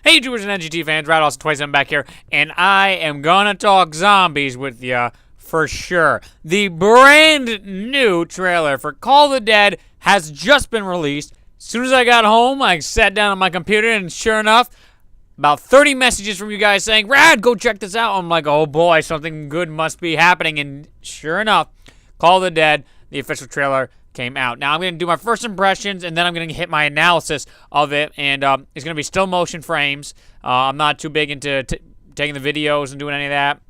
Hey, YouTubers and NGT fans, RadAwesome27 back here, and I am gonna talk zombies with ya for sure. The brand new trailer for Call of the Dead has just been released. As soon as I got home, I sat down on my computer, and sure enough, about 30 messages from you guys saying, Rad, go check this out. I'm like, oh boy, something good must be happening, and sure enough, Call of the Dead, the official trailer, came out. Now I'm going to do my first impressions, and then I'm going to hit my analysis of it, and it's going to be still motion frames. I'm not too big into taking the videos and doing any of that.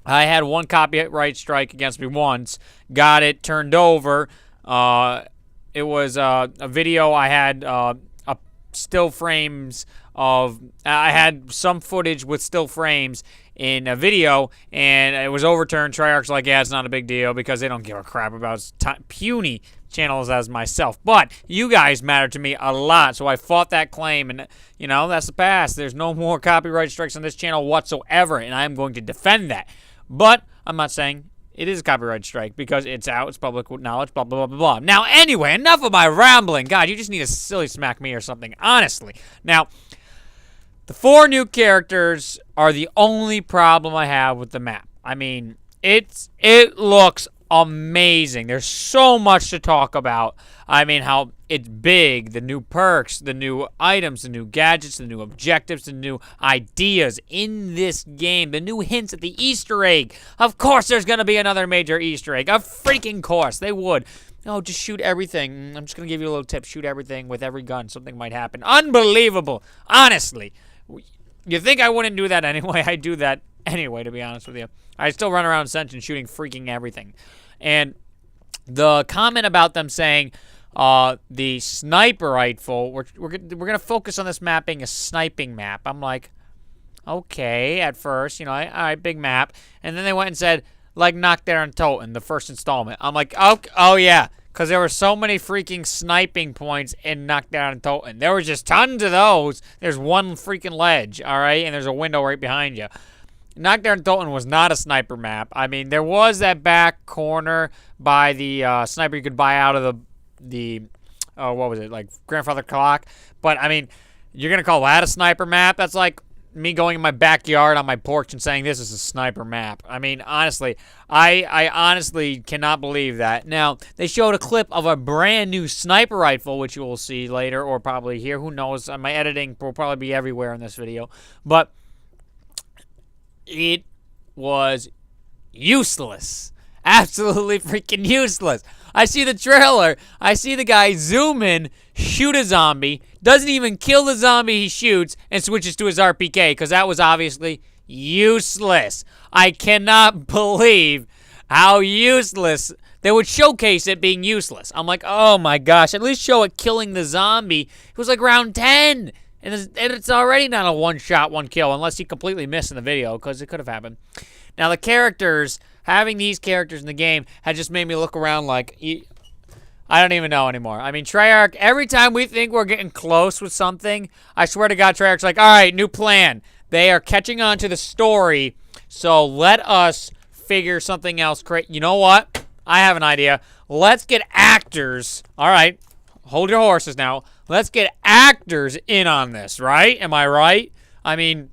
I had one copyright strike against me once, got it turned over. It was a video I had still frames of, I had some footage with still frames in a video, and it was overturned. Treyarch's like, yeah, it's not a big deal because they don't give a crap about puny channels as myself. But you guys matter to me a lot, so I fought that claim, and, you know, that's the past. There's no more copyright strikes on this channel whatsoever, and I'm going to defend that. But I'm not saying it is a copyright strike because it's out, it's public knowledge, blah, blah, blah, blah, blah. Now, anyway, enough of my rambling. God, you just need to silly smack me or something, honestly. Now, the 4 new characters are the only problem I have with the map. I mean, it looks amazing. There's so much to talk about. I mean, how it's big, the new perks, the new items, the new gadgets, the new objectives, the new ideas in this game, the new hints at the Easter egg. Of course there's going to be another major Easter egg. Of freaking course. They would. No, just shoot everything. I'm just going to give you a little tip. Shoot everything with every gun. Something might happen. Unbelievable. Honestly. You think I wouldn't do that anyway? I do that anyway, to be honest with you. I still run around Ascension shooting freaking everything. And the comment about them saying the sniper rifle, we're going to focus on this map being a sniping map. I'm like, okay, at first, you know, all right, big map. And then they went and said, like Knockdown and Toten, the first installment. I'm like, oh yeah, because there were so many freaking sniping points in Knockdown and Toten. There was just tons of those. There's one freaking ledge, all right, and there's a window right behind you. Knockdown and Toten was not a sniper map. I mean, there was that back corner by the sniper you could buy out of the what was it, like Grandfather Clock. But, I mean, you're going to call that a sniper map? That's like me going in my backyard on my porch and saying this is a sniper map. I mean, honestly, I honestly cannot believe that. Now, they showed a clip of a brand new sniper rifle, which you will see later or probably here. Who knows? My editing will probably be everywhere in this video. But it was useless. Absolutely freaking useless. I see the trailer. I see the guy zoom in, shoot a zombie, doesn't even kill the zombie he shoots, and switches to his RPK because that was obviously useless. I cannot believe how useless they would showcase it being useless. I'm like, oh my gosh, at least show it killing the zombie. It was like round 10. And it's already not a one-shot, one-kill, unless he completely missed in the video, because it could have happened. Now, the characters, having these characters in the game, had just made me look around like, I don't even know anymore. I mean, Treyarch, every time we think we're getting close with something, I swear to God, Treyarch's like, all right, new plan. They are catching on to the story, so let us figure something else. You know what? I have an idea. Let's get actors. All right, hold your horses now. Let's get actors in on this, right? Am I right? I mean,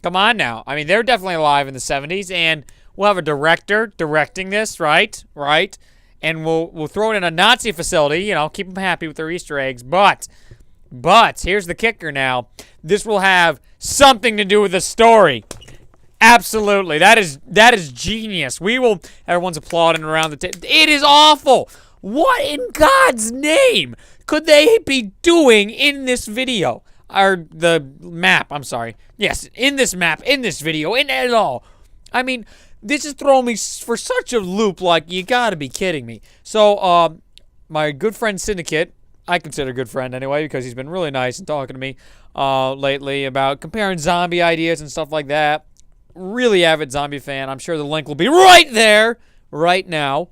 come on now. I mean, they're definitely alive in the 70s, and we'll have a director directing this, right? Right? And we'll throw it in a Nazi facility, you know, keep them happy with their Easter eggs. But here's the kicker now. This will have something to do with the story. Absolutely. That is genius. Everyone's applauding around the table. It is awful. What in God's name could they be doing in this video? Or the map, I'm sorry. Yes, in this map, in this video, in it all. I mean, this is throwing me for such a loop, like, you gotta be kidding me. So, my good friend Syndicate, I consider a good friend anyway, because he's been really nice and talking to me lately about comparing zombie ideas and stuff like that. Really avid zombie fan. I'm sure the link will be right there, right now,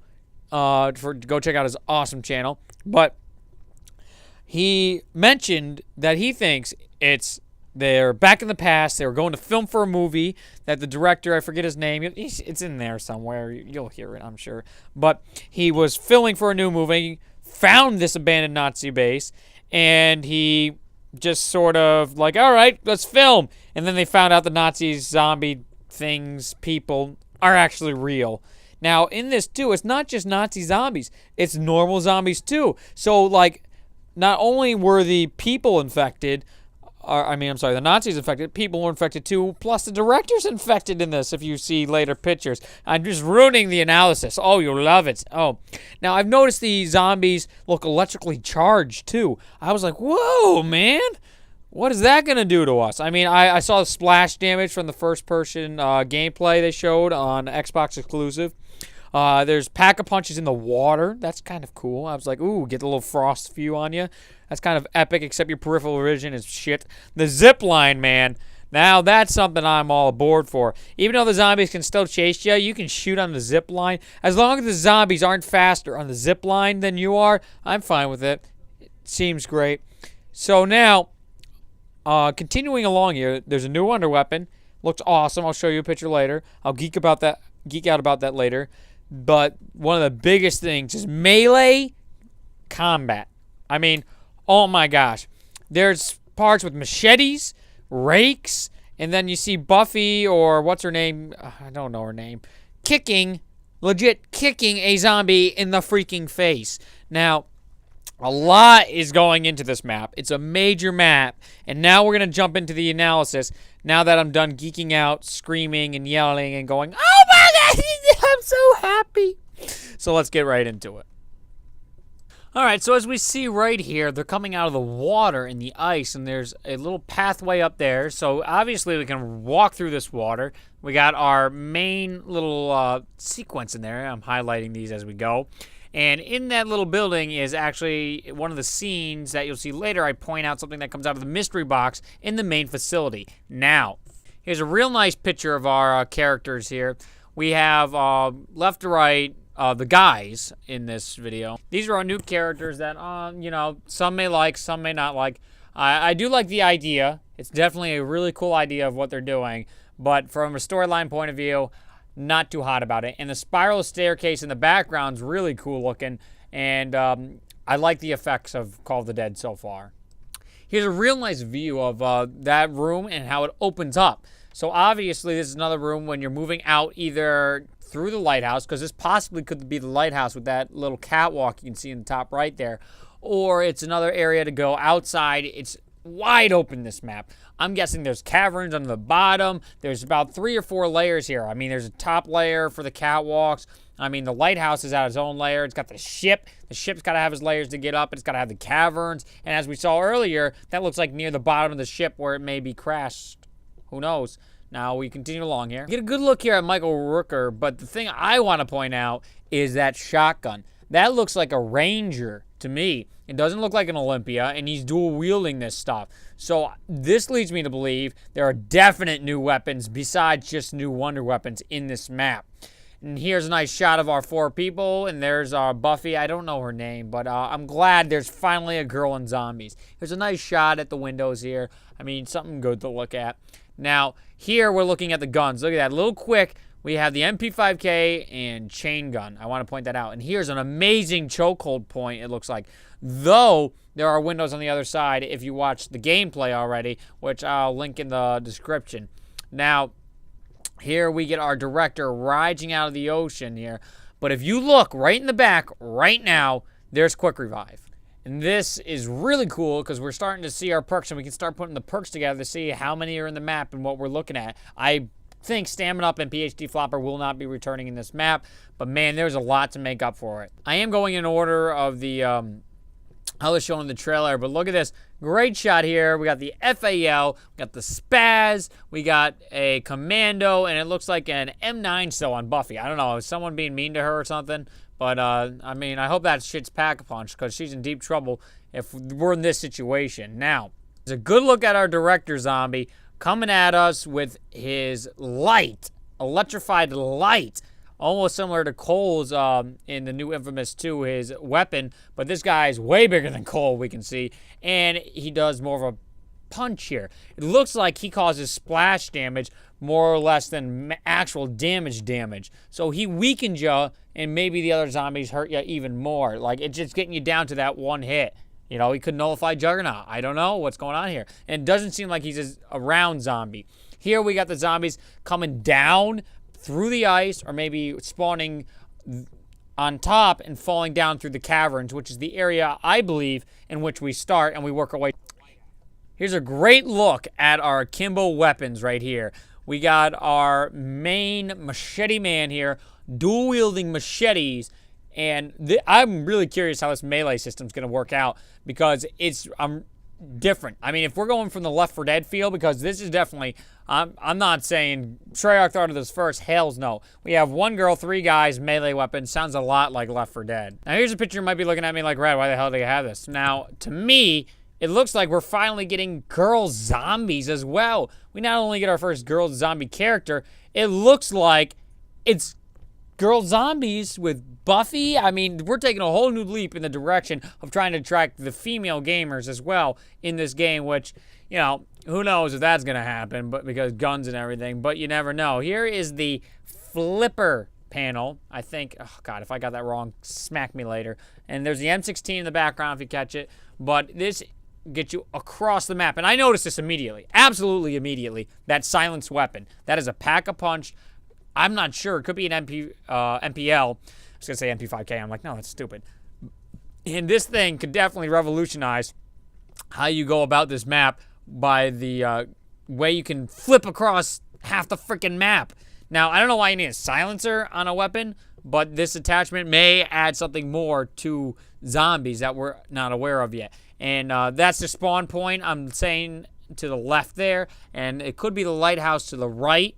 to go check out his awesome channel. But he mentioned that he thinks they're back in the past. They were going to film for a movie that the director, I forget his name. It's in there somewhere. You'll hear it, I'm sure. But he was filming for a new movie, found this abandoned Nazi base, and he just sort of like, all right, let's film. And then they found out the Nazi zombie things, people, are actually real. Now, in this, too, it's not just Nazi zombies. It's normal zombies, too. So, like, not only were the people infected, the Nazis infected, people were infected, too, plus the director's infected in this, if you see later pictures. I'm just ruining the analysis. Oh, you'll love it. Oh. Now, I've noticed the zombies look electrically charged, too. I was like, whoa, man. What is that going to do to us? I mean, I saw the splash damage from the first-person gameplay they showed on Xbox exclusive. There's pack-a-punches in the water. That's kind of cool. I was like, ooh, get a little frost view on you. That's kind of epic, except your peripheral vision is shit. The zip line, man. Now, that's something I'm all aboard for. Even though the zombies can still chase you, you can shoot on the zip line. As long as the zombies aren't faster on the zip line than you are, I'm fine with it. It seems great. So now, continuing along here, there's a new wonder weapon. Looks awesome. I'll show you a picture later. I'll geek out about that later. But one of the biggest things is melee combat. I mean, oh my gosh. There's parts with machetes, rakes, and then you see Buffy, or what's her name? I don't know her name. Legit kicking a zombie in the freaking face. Now, a lot is going into this map. It's a major map. And now we're going to jump into the analysis. Now that I'm done geeking out, screaming, and yelling, and going, oh my God, I'm so happy. So let's get right into it. All right, so as we see right here, they're coming out of the water and the ice, and there's a little pathway up there. So obviously we can walk through this water. We got our main little sequence in there. I'm highlighting these as we go. And in that little building is actually one of the scenes that you'll see later. I point out something that comes out of the mystery box in the main facility. Now, here's a real nice picture of our characters here. We have left to right the guys in this video. These are our new characters that, some may like, some may not like. I do like the idea. It's definitely a really cool idea of what they're doing. But from a storyline point of view, not too hot about it. And the spiral staircase in the background's really cool looking. And I like the effects of Call of the Dead so far. Here's a real nice view of that room and how it opens up. So obviously this is another room when you're moving out either through the lighthouse, because this possibly could be the lighthouse with that little catwalk you can see in the top right there. Or it's another area to go outside. It's wide open, this map. I'm guessing there's caverns on the bottom. There's about 3 or 4 layers here. I mean, there's a top layer for the catwalks. I mean, the lighthouse is at its own layer. It's got the ship. The ship's got to have its layers to get up. It's got to have the caverns. And as we saw earlier, that looks like near the bottom of the ship where it may be crashed. Who knows? Now we continue along here. Get a good look here at Michael Rooker, but the thing I want to point out is that shotgun. That looks like a Ranger to me. It doesn't look like an Olympia, and he's dual wielding this stuff. So this leads me to believe there are definite new weapons besides just new wonder weapons in this map. And here's a nice shot of our 4 people, and there's Buffy. I don't know her name, but I'm glad there's finally a girl in zombies. There's a nice shot at the windows here. I mean, something good to look at. Now, here we're looking at the guns. Look at that. A little quick. We have the MP5K and chain gun. I want to point that out. And here's an amazing chokehold point, it looks like. Though, there are windows on the other side if you watch the gameplay already, which I'll link in the description. Now, here we get our director rising out of the ocean here. But if you look right in the back right now, there's Quick Revive. And this is really cool because we're starting to see our perks, and we can start putting the perks together to see how many are in the map and what we're looking at. I think Stamina Up and PhD Flopper will not be returning in this map, but man, there's a lot to make up for it. I am going in order of the how it's shown in the trailer, but look at this. Great shot here. We got the FAL, we got the Spaz, we got a Commando, and it looks like an M9 still on Buffy. I don't know, is someone being mean to her or something? But, I mean, I hope that shit's Pack-a-Punch because she's in deep trouble if we're in this situation. Now, there's a good look at our director zombie coming at us with his light, electrified light, almost similar to Cole's in the new Infamous 2, his weapon. But this guy's way bigger than Cole, we can see, and he does more of a punch here. It looks like he causes splash damage more or less than actual damage. So he weakens you, and maybe the other zombies hurt you even more. Like, it's just getting you down to that one hit. You know, he could nullify Juggernaut. I don't know what's going on here. And it doesn't seem like he's a round zombie. Here we got the zombies coming down through the ice, or maybe spawning on top and falling down through the caverns, which is the area, I believe, in which we start and we work our way. Here's a great look at our akimbo weapons right here. We got our main machete man here, dual-wielding machetes, and I'm really curious how this melee system's going to work out, because it's different. I mean, if we're going from the Left 4 Dead feel, because this is definitely, I'm not saying Treyarch thought of this first. Hells no. We have 1 girl, 3 guys, melee weapons. Sounds a lot like Left 4 Dead. Now, here's a picture. You might be looking at me like, Red, why the hell do you have this? Now, to me, it looks like we're finally getting girl zombies as well. We not only get our first girl zombie character, it looks like it's girl zombies with Buffy. I mean, we're taking a whole new leap in the direction of trying to attract the female gamers as well in this game, which, you know, who knows if that's going to happen, but because guns and everything, but you never know. Here is the flipper panel. I think, oh God, if I got that wrong, smack me later. And there's the M16 in the background if you catch it, but this get you across the map. And I noticed this immediately, absolutely immediately, that silenced weapon. That is a pack-a-punch. I'm not sure. It could be an MPL. I was going to say MP5K. I'm like, no, that's stupid. And this thing could definitely revolutionize how you go about this map by the way you can flip across half the freaking map. Now, I don't know why you need a silencer on a weapon, but this attachment may add something more to zombies that we're not aware of yet. And that's the spawn point, I'm saying, to the left there. And it could be the lighthouse to the right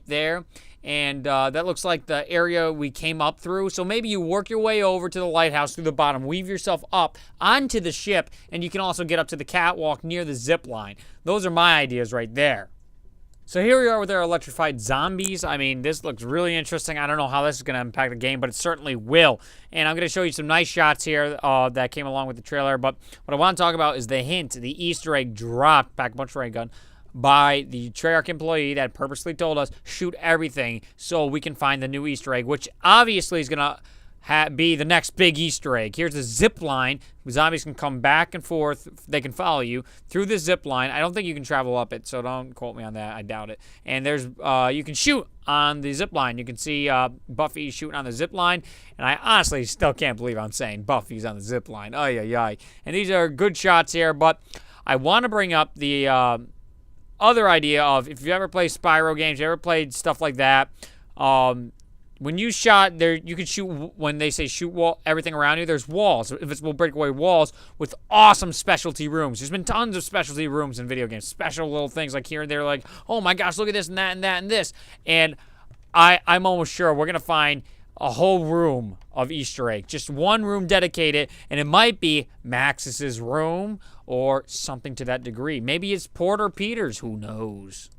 there. And that looks like the area we came up through. So maybe you work your way over to the lighthouse through the bottom, weave yourself up onto the ship, and you can also get up to the catwalk near the zip line. Those are my ideas right there. So here we are with our electrified zombies. I mean, this looks really interesting. I don't know how this is going to impact the game, but it certainly will. And I'm going to show you some nice shots here that came along with the trailer. But what I want to talk about is the hint, the Easter egg dropped, pack-a-punch ray gun, by the Treyarch employee that purposely told us, shoot everything so we can find the new Easter egg, which obviously is going to be the next big Easter egg. Here's a zip line. Zombies can come back and forth. They can follow you through this zip line. I don't think you can travel up it, so don't quote me on that. I doubt it. And there's you can shoot on the zip line. You can see Buffy shooting on the zip line. And I honestly still can't believe I'm saying Buffy's on the zip line. Ay, ay, ay. And these are good shots here, but I want to bring up the other idea of, if you ever played Spyro games, you ever played stuff like that, when you shot there, you can shoot, when they say shoot everything around you, there's walls, invisible breakaway walls with awesome specialty rooms. There's been tons of specialty rooms in video games, special little things like here and there, like, oh my gosh, look at this and that and that and this. And I'm almost sure we're going to find a whole room of Easter egg, just one room dedicated, and it might be Max's room or something to that degree. Maybe it's Porter Peters, who knows?